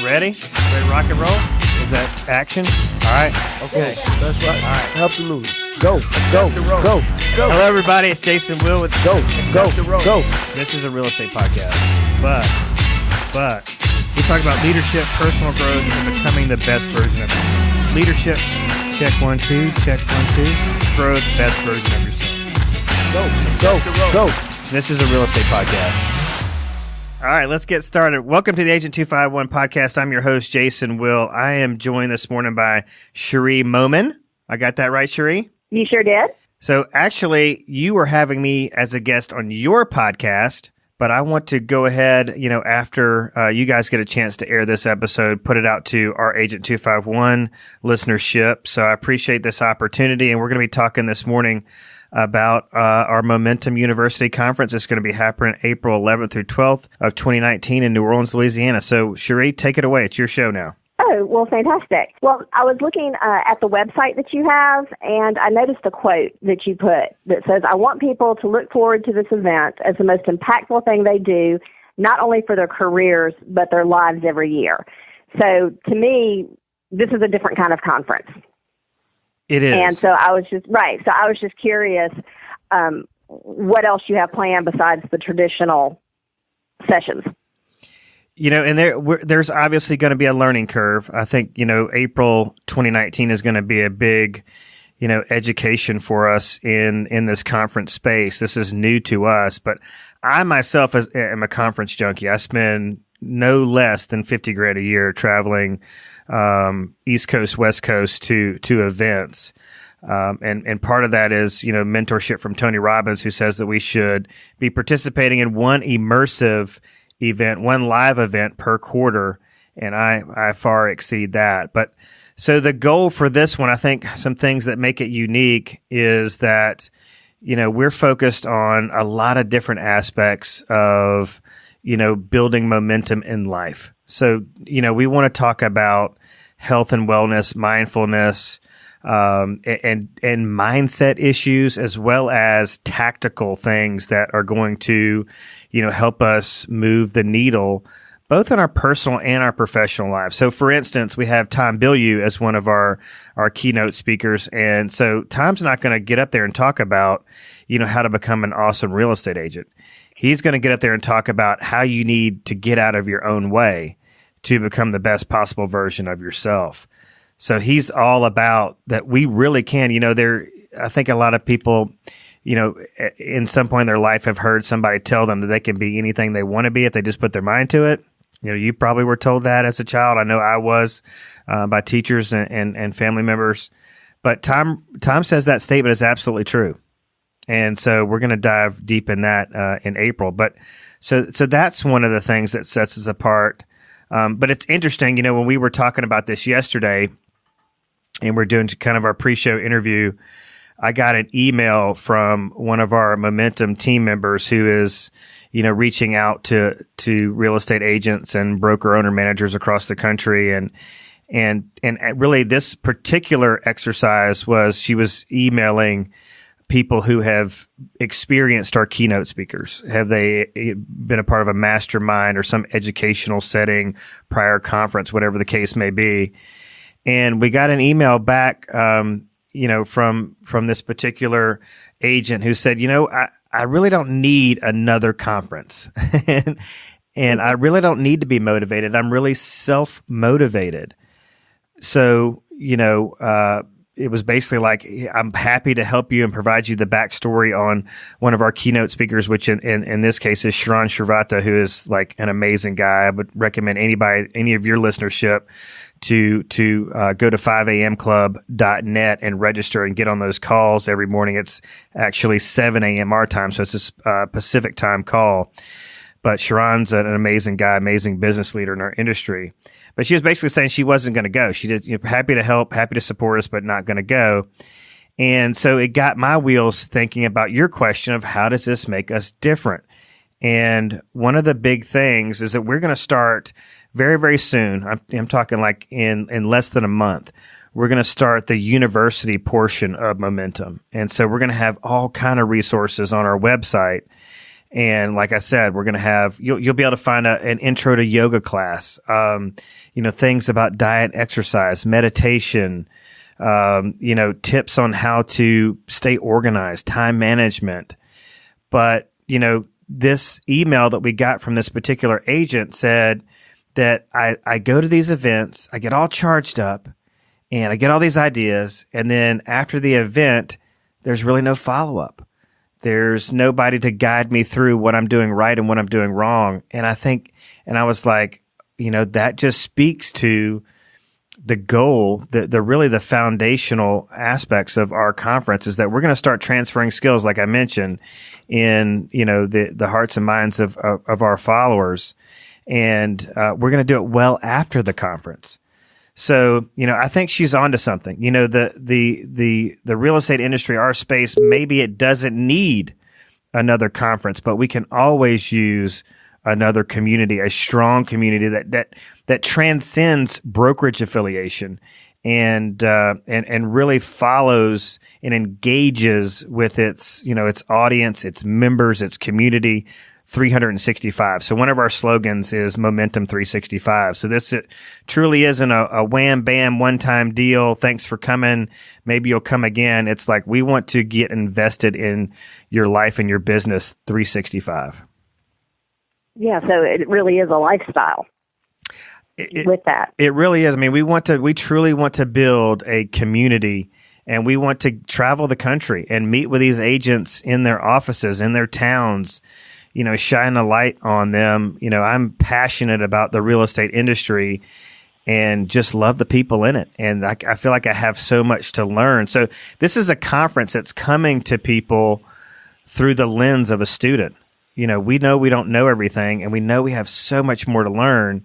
Ready to rock and roll? Is that action? All right. Okay. That's right. All right. Absolutely. Go. Go. Hello, everybody. It's Jason Will with Go. This is a real estate podcast, but we talk about leadership, personal growth, and becoming the best version of yourself. Leadership, check 1, 2, check 1, 2. Growth, best version of yourself. Go. So this is a real estate podcast. All right, let's get started. Welcome to the Agent 251 podcast. I'm your host, Jason Will. I am joined this morning by Cherie Moman. I got that right, Cherie? You sure did. So actually, you were having me as a guest on your podcast, but I want to go ahead, after you guys get a chance to air this episode, put it out to our Agent 251 listenership. So I appreciate this opportunity, and we're going to be talking this morning about our Momentum University Conference. It's going to be happening April 11th through 12th of 2019 in New Orleans, Louisiana. So, Cherie, take it away. It's your show now. Oh, well, fantastic. Well, I was looking at the website that you have, and I noticed a quote that you put that says, I want people to look forward to this event as the most impactful thing they do, not only for their careers, but their lives every year. So, to me, this is a different kind of conference. It is. And so I was just curious what else you have planned besides the traditional sessions. And there's obviously going to be a learning curve. I think, April 2019 is going to be a big, education for us in this conference space. This is new to us, but I myself am a conference junkie. I spend no less than $50,000 a year traveling East Coast, West Coast to events. And part of that is, mentorship from Tony Robbins, who says that we should be participating in one immersive event, one live event per quarter. And I far exceed that. But so the goal for this one, I think some things that make it unique is that, we're focused on a lot of different aspects of, building momentum in life. So, we want to talk about health and wellness, mindfulness, and mindset issues, as well as tactical things that are going to, help us move the needle, both in our personal and our professional lives. So, for instance, we have Tom Bilyeu as one of our keynote speakers. And so Tom's not going to get up there and talk about, how to become an awesome real estate agent. He's going to get up there and talk about how you need to get out of your own way to become the best possible version of yourself. So he's all about that we really can. I think a lot of people, in some point in their life have heard somebody tell them that they can be anything they want to be if they just put their mind to it. You probably were told that as a child. I know I was by teachers and family members. But Tom says that statement is absolutely true. And so we're going to dive deep in that in April. But so that's one of the things that sets us apart. But it's interesting, when we were talking about this yesterday and we're doing kind of our pre-show interview, I got an email from one of our Momentum team members who is, reaching out to real estate agents and broker owner managers across the country. And really this particular exercise was she was emailing people who have experienced our keynote speakers. Have they been a part of a mastermind or some educational setting, prior conference, whatever the case may be? And we got an email back, from this particular agent who said, I really don't need another conference and I really don't need to be motivated. I'm really self-motivated. So, it was basically like, I'm happy to help you and provide you the backstory on one of our keynote speakers, which in this case is Sharon Shrivata, who is like an amazing guy. I would recommend any of your listenership to go to 5amclub.net and register and get on those calls every morning. It's actually 7 a.m. our time, so it's a Pacific time call. But Sharon's an amazing guy, amazing business leader in our industry. But she was basically saying she wasn't going to go. She just happy to help, happy to support us, but not going to go. And so it got my wheels thinking about your question of how does this make us different? And one of the big things is that we're going to start very, very soon. I'm talking like in less than a month. We're going to start the university portion of Momentum. And so we're going to have all kind of resources on our website. And like I said, we're going to have, you'll be able to find an intro to yoga class, things about diet, exercise, meditation, tips on how to stay organized, time management. But, this email that we got from this particular agent said that I go to these events, I get all charged up, and I get all these ideas, and then after the event, there's really no follow-up. There's nobody to guide me through what I'm doing right and what I'm doing wrong. And I was like, that just speaks to the goal, the really the foundational aspects of our conference is that we're going to start transferring skills, like I mentioned, in the hearts and minds of our followers, and we're going to do it well after the conference. So I think she's onto something. The real estate industry, our space, maybe it doesn't need another conference, but we can always use another community, a strong community that transcends brokerage affiliation and really follows and engages with its audience, its members, its community 365. So one of our slogans is Momentum 365. So it truly isn't a wham bam one time deal. Thanks for coming. Maybe you'll come again. It's like we want to get invested in your life and your business 365. Yeah, so it really is a lifestyle with that. It really is. I mean, we truly want to build a community, and we want to travel the country and meet with these agents in their offices, in their towns, shine a light on them. I'm passionate about the real estate industry and just love the people in it. And I feel like I have so much to learn. So this is a conference that's coming to people through the lens of a student. We know we don't know everything, and we know we have so much more to learn.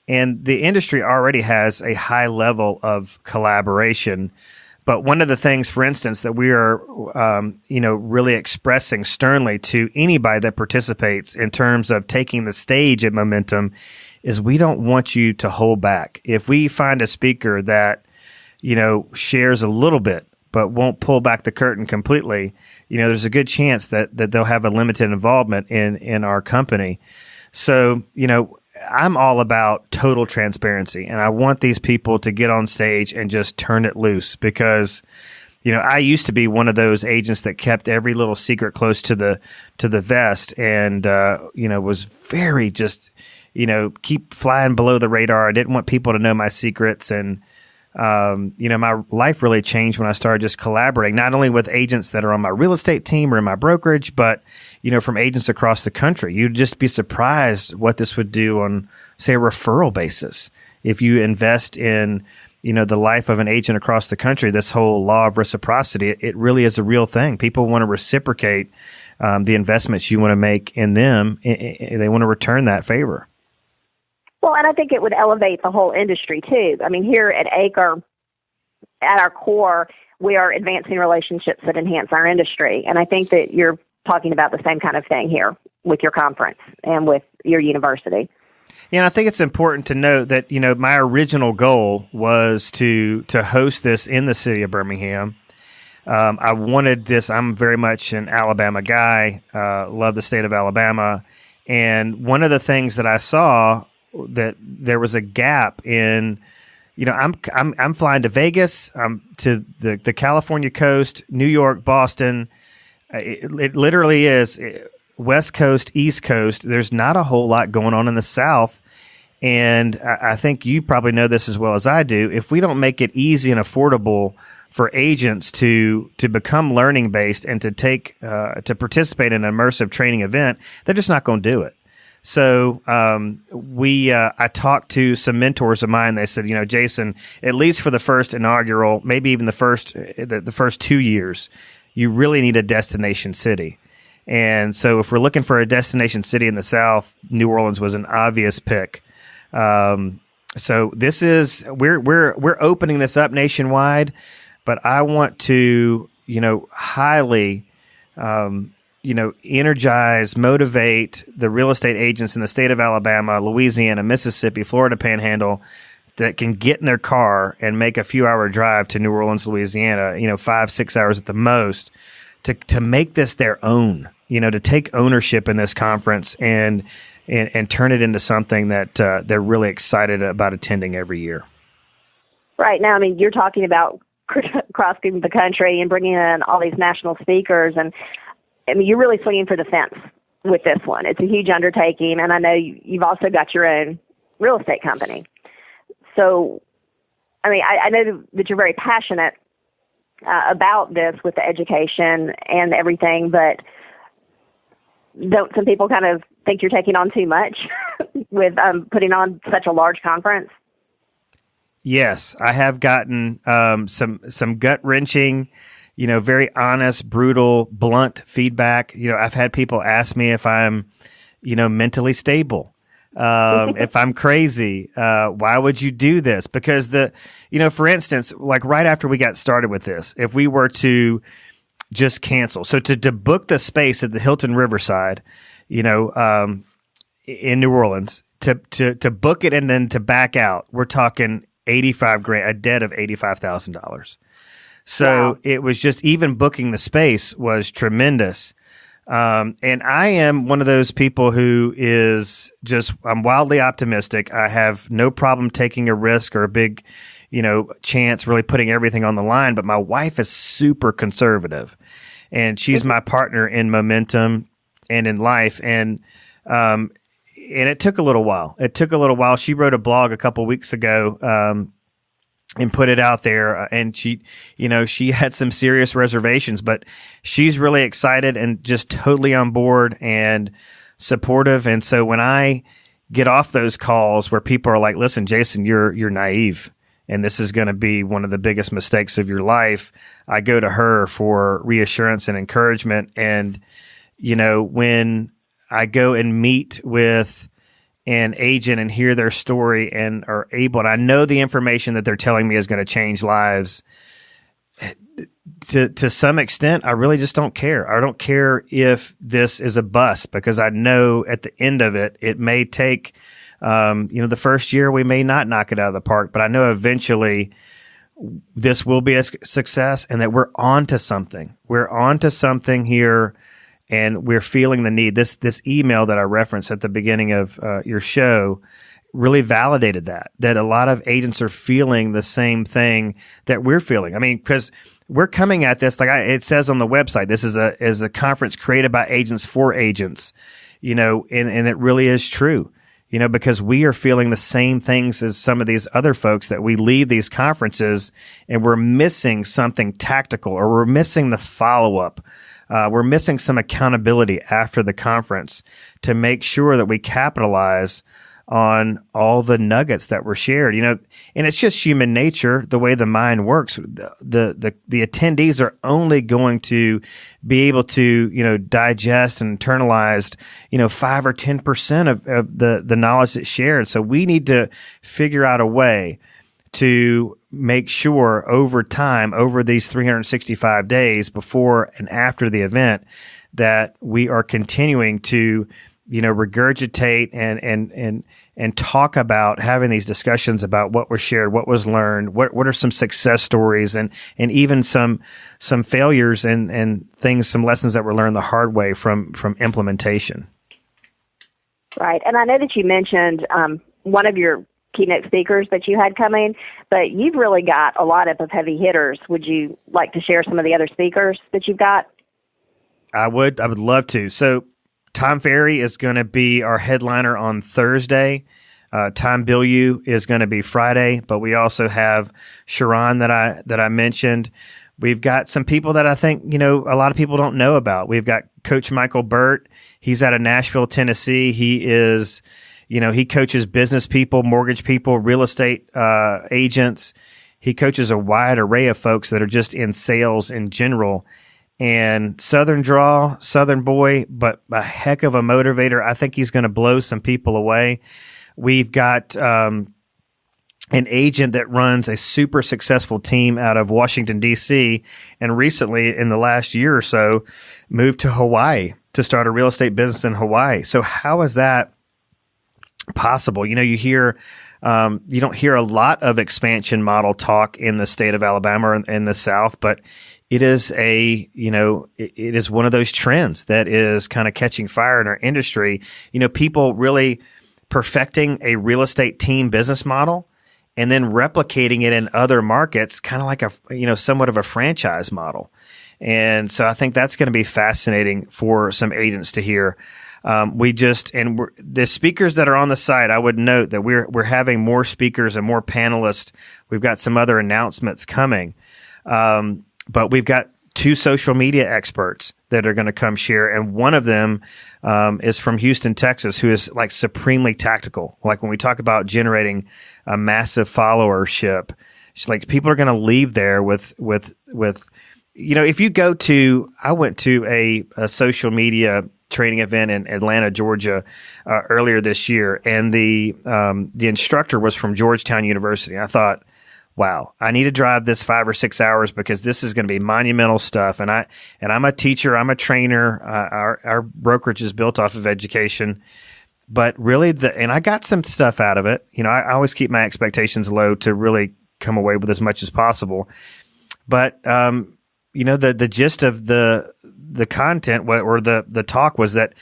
And the industry already has a high level of collaboration. But one of the things, for instance, that we are, really expressing sternly to anybody that participates in terms of taking the stage at Momentum is we don't want you to hold back. If we find a speaker that, shares a little bit, but won't pull back the curtain completely, there's a good chance that they'll have a limited involvement in our company. So, I'm all about total transparency, and I want these people to get on stage and just turn it loose because, I used to be one of those agents that kept every little secret close to the vest and, was very just, keep flying below the radar. I didn't want people to know my secrets. And, my life really changed when I started just collaborating, not only with agents that are on my real estate team or in my brokerage, but, from agents across the country. You'd just be surprised what this would do on, say, a referral basis. If you invest in, the life of an agent across the country, this whole law of reciprocity, it really is a real thing. People want to reciprocate the investments you want to make in them. They want to return that favor. Well, and I think it would elevate the whole industry, too. I mean, here at ACRE, at our core, we are advancing relationships that enhance our industry. And I think that you're talking about the same kind of thing here with your conference and with your university. Yeah, and I think it's important to note that, my original goal was to host this in the city of Birmingham. I wanted this. I'm very much an Alabama guy, love the state of Alabama. And one of the things that I saw that there was a gap in, I'm flying to Vegas, to the California coast, New York, Boston. It literally is West Coast, East Coast. There's not a whole lot going on in the South. And I think you probably know this as well as I do. If we don't make it easy and affordable for agents to become learning based and to to participate in an immersive training event, they're just not going to do it. So I talked to some mentors of mine. They said, Jason, at least for the first inaugural, maybe even the first 2 years, you really need a destination city. And so if we're looking for a destination city in the South, New Orleans was an obvious pick. So this is we're opening this up nationwide, but I want to highly energize, motivate the real estate agents in the state of Alabama, Louisiana, Mississippi, Florida Panhandle that can get in their car and make a few-hour drive to New Orleans, Louisiana, 5-6 hours at the most, to make this their own. to take ownership in this conference and turn it into something that they're really excited about attending every year. Right. Now, I mean, you're talking about crossing the country and bringing in all these national speakers, and I mean, you're really swinging for the fence with this one. It's a huge undertaking, and I know you've also got your own real estate company. So, I mean, I know that you're very passionate about this with the education and everything, but don't some people kind of think you're taking on too much with putting on such a large conference? Yes, I have gotten some gut-wrenching, very honest, brutal, blunt feedback. I've had people ask me if I'm, mentally stable, if I'm crazy. Why would you do this? Because for instance, like right after we got started with this, if we were to just cancel, so to book the space at the Hilton Riverside, in New Orleans, to book it and then to back out, we're talking $85,000, a debt of $85,000. So wow. It was just, even booking the space was tremendous. And I am one of those people who is I'm wildly optimistic. I have no problem taking a risk or a big, chance, really putting everything on the line. But my wife is super conservative, and she's my partner in momentum and in life. And it took a little while. She wrote a blog a couple weeks ago, and put it out there. And she had some serious reservations, but she's really excited and just totally on board and supportive. And so when I get off those calls where people are like, listen, Jason, you're naive, and this is going to be one of the biggest mistakes of your life, I go to her for reassurance and encouragement. And, when I go and meet with an agent and hear their story and are able, and I know the information that they're telling me is going to change lives, to some extent, I really just don't care. I don't care if this is a bust, because I know at the end of it, it may take, the first year we may not knock it out of the park, but I know eventually this will be a success, and that we're on to something. We're on to something here. And we're feeling the need. This email that I referenced at the beginning of your show really validated that a lot of agents are feeling the same thing that we're feeling. I mean, because we're coming at this, like it says on the website, this is a conference created by agents for agents, and it really is true, because we are feeling the same things as some of these other folks, that we leave these conferences and we're missing something tactical, or we're missing the follow-up. We're missing some accountability after the conference to make sure that we capitalize on all the nuggets that were shared, and it's just human nature, the way the mind works. The attendees are only going to be able to, digest and internalize, 5 or 10% of the knowledge that's shared. So we need to figure out a way to make sure over time, over these 365 days before and after the event, that we are continuing to, regurgitate and talk about, having these discussions about what was shared, what was learned, what are some success stories, and even some failures and things, some lessons that were learned the hard way from implementation. Right. And I know that you mentioned one of your keynote speakers that you had coming, but you've really got a lot of heavy hitters. Would you like to share some of the other speakers that you've got? I would love to. So Tom Ferry is going to be our headliner on Thursday. Tom Bilyeu is going to be Friday, but we also have Sharon that I mentioned. We've got some people that I think, a lot of people don't know about. We've got Coach Michael Burt. He's out of Nashville, Tennessee. He is, he coaches business people, mortgage people, real estate agents. He coaches a wide array of folks that are just in sales in general. And Southern draw, Southern boy, but a heck of a motivator. I think he's going to blow some people away. We've got an agent that runs a super successful team out of Washington, D.C., and recently, in the last year or so, moved to Hawaii to start a real estate business in Hawaii. So how is that possible. You know, you don't hear a lot of expansion model talk in the state of Alabama or in the South, but it is it is one of those trends that is kind of catching fire in our industry. You know, people really perfecting a real estate team business model and then replicating it in other markets, kind of like somewhat of a franchise model. And so I think that's going to be fascinating for some agents to hear. The speakers that are on the site, I would note that we're having more speakers and more panelists. We've got some other announcements coming. But we've got 2 social media experts that are going to come share. And one of them, is from Houston, Texas, who is like supremely tactical. Like when we talk about generating a massive followership, it's like people are going to leave there with, if you go to, I went to a social media training event in Atlanta, Georgia, earlier this year. And the instructor was from Georgetown University. I thought, wow, I need to drive this 5 or 6 hours because this is going to be monumental stuff. And I'm a teacher, I'm a trainer. Our brokerage is built off of education, but really and I got some stuff out of it. You know, I always keep my expectations low to really come away with as much as possible. But, the gist of the content or the talk was that,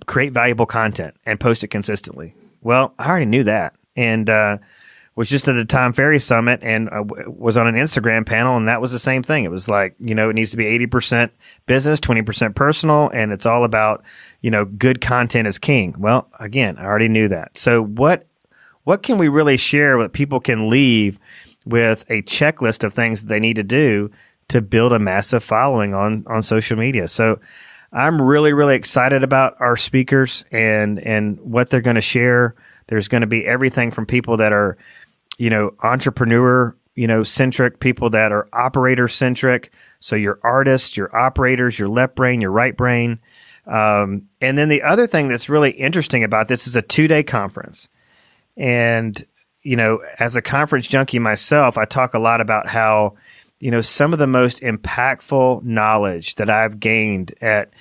create valuable content and post it consistently. Well, I already knew that. And, was just at a Tom Ferry summit and was on an Instagram panel, and that was the same thing. It was like, it needs to be 80% business, 20% personal, and it's all about, good content is king. Well, again, I already knew that. So what can we really share that people can leave with a checklist of things that they need to do to build a massive following on social media? So I'm really, really excited about our speakers and what they're going to share. There's going to be everything from people that are entrepreneur, centric, people that are operator centric. So your artists, your operators, your left brain, your right brain. And then the other thing that's really interesting about this is a 2-day conference. And, as a conference junkie myself, I talk a lot about how, some of the most impactful knowledge that I've gained at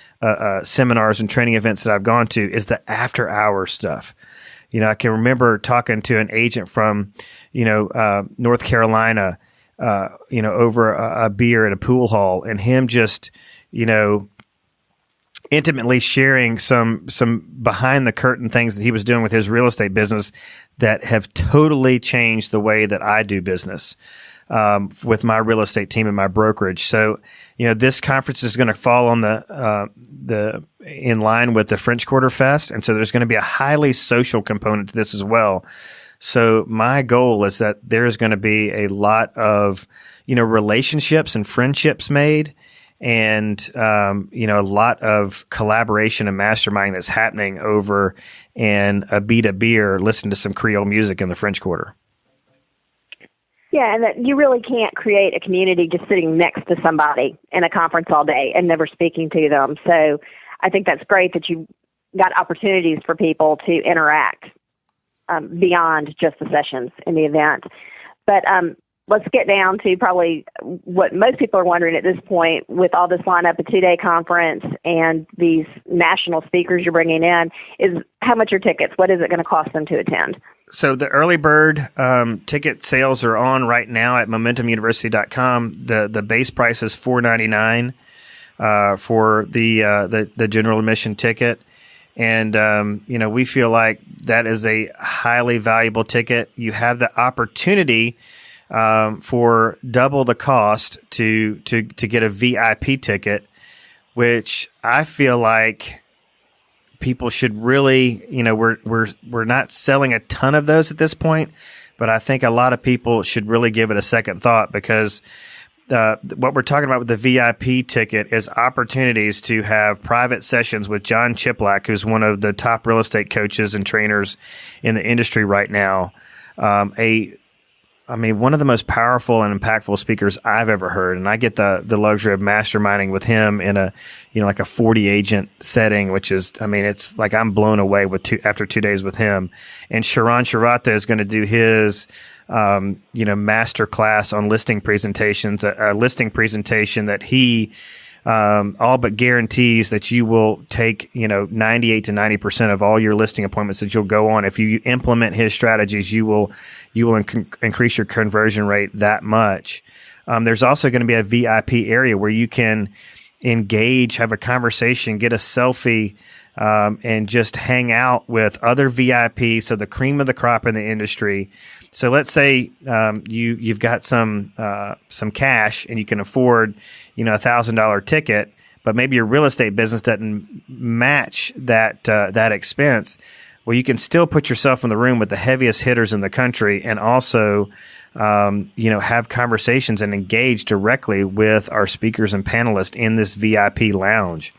seminars and training events that I've gone to is the after hours stuff. I can remember talking to an agent from, North Carolina, over a beer at a pool hall, and him just, intimately sharing some behind the curtain things that he was doing with his real estate business that have totally changed the way that I do business, with my real estate team and my brokerage. So, this conference is going to fall on in line with the French Quarter Fest. And so there's going to be a highly social component to this as well. So my goal is that there's going to be a lot of, relationships and friendships made and, a lot of collaboration and masterminding that's happening over in a beat a beer, listening to some Creole music in the French Quarter. Yeah, and that you really can't create a community just sitting next to somebody in a conference all day and never speaking to them. So I think that's great that you got opportunities for people to interact beyond just the sessions in the event. But let's get down to probably what most people are wondering at this point with all this lineup, a 2-day conference and these national speakers you're bringing in, is how much are tickets? What is it going to cost them to attend? So the early bird ticket sales are on right now at MomentumUniversity.com. The base price is $4.99 for the general admission ticket. And, we feel like that is a highly valuable ticket. You have the opportunity for double the cost to get a VIP ticket, which I feel like people should really, we're not selling a ton of those at this point, but I think a lot of people should really give it a second thought because what we're talking about with the VIP ticket is opportunities to have private sessions with John Chiplak, who's one of the top real estate coaches and trainers in the industry right now. One of the most powerful and impactful speakers I've ever heard. And I get the luxury of masterminding with him in a, like a 40 agent setting, which is, it's like I'm blown away after 2 days with him. And Sharon Sharata is going to do his, master class on listing presentations, a listing presentation that he all but guarantees that you will take, 98 to 90% of all your listing appointments that you'll go on. If you implement his strategies, you will increase your conversion rate that much. There's also going to be a VIP area where you can engage, have a conversation, get a selfie, and just hang out with other VIPs, so the cream of the crop in the industry. So let's say you've got some cash and you can afford $1,000 ticket, but maybe your real estate business doesn't match that expense. Well, you can still put yourself in the room with the heaviest hitters in the country, and also have conversations and engage directly with our speakers and panelists in this VIP lounge.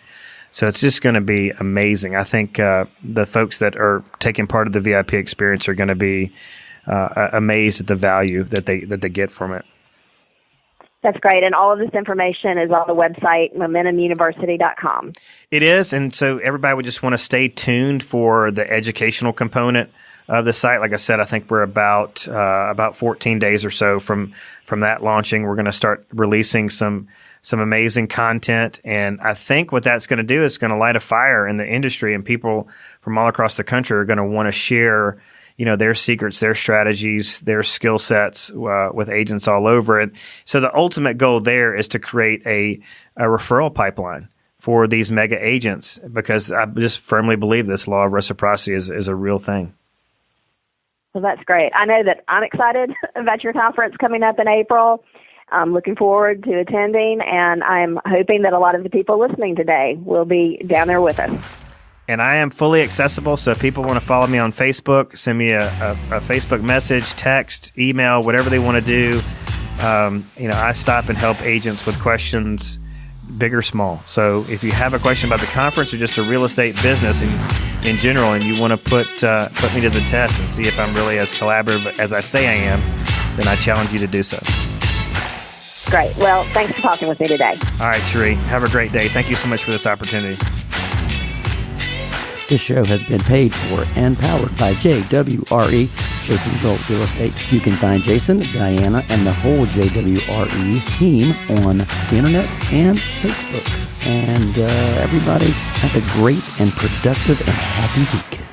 So it's just going to be amazing. I think the folks that are taking part of the VIP experience are going to be amazed at the value that they get from it. That's great. And all of this information is on the website, MomentumUniversity.com. It is. And so everybody would just want to stay tuned for the educational component of the site. Like I said, I think we're about 14 days or so from that launching. We're going to start releasing some amazing content. And I think what that's going to do is going to light a fire in the industry, and people from all across the country are going to want to share their secrets, their strategies, their skill sets with agents all over it. So the ultimate goal there is to create a referral pipeline for these mega agents, because I just firmly believe this law of reciprocity is a real thing. Well, that's great. I know that I'm excited about your conference coming up in April. I'm looking forward to attending, and I'm hoping that a lot of the people listening today will be down there with us. And I am fully accessible, so if people want to follow me on Facebook, send me a Facebook message, text, email, whatever they want to do. I stop and help agents with questions, big or small. So if you have a question about the conference or just a real estate business in general, and you want to put me to the test and see if I'm really as collaborative as I say I am, then I challenge you to do so. Great. Well, thanks for talking with me today. All right, Cherie. Have a great day. Thank you so much for this opportunity. This show has been paid for and powered by JWRE, Jason's Gold Real Estate. You can find Jason, Diana, and the whole JWRE team on the internet and Facebook. And everybody have a great and productive and happy week.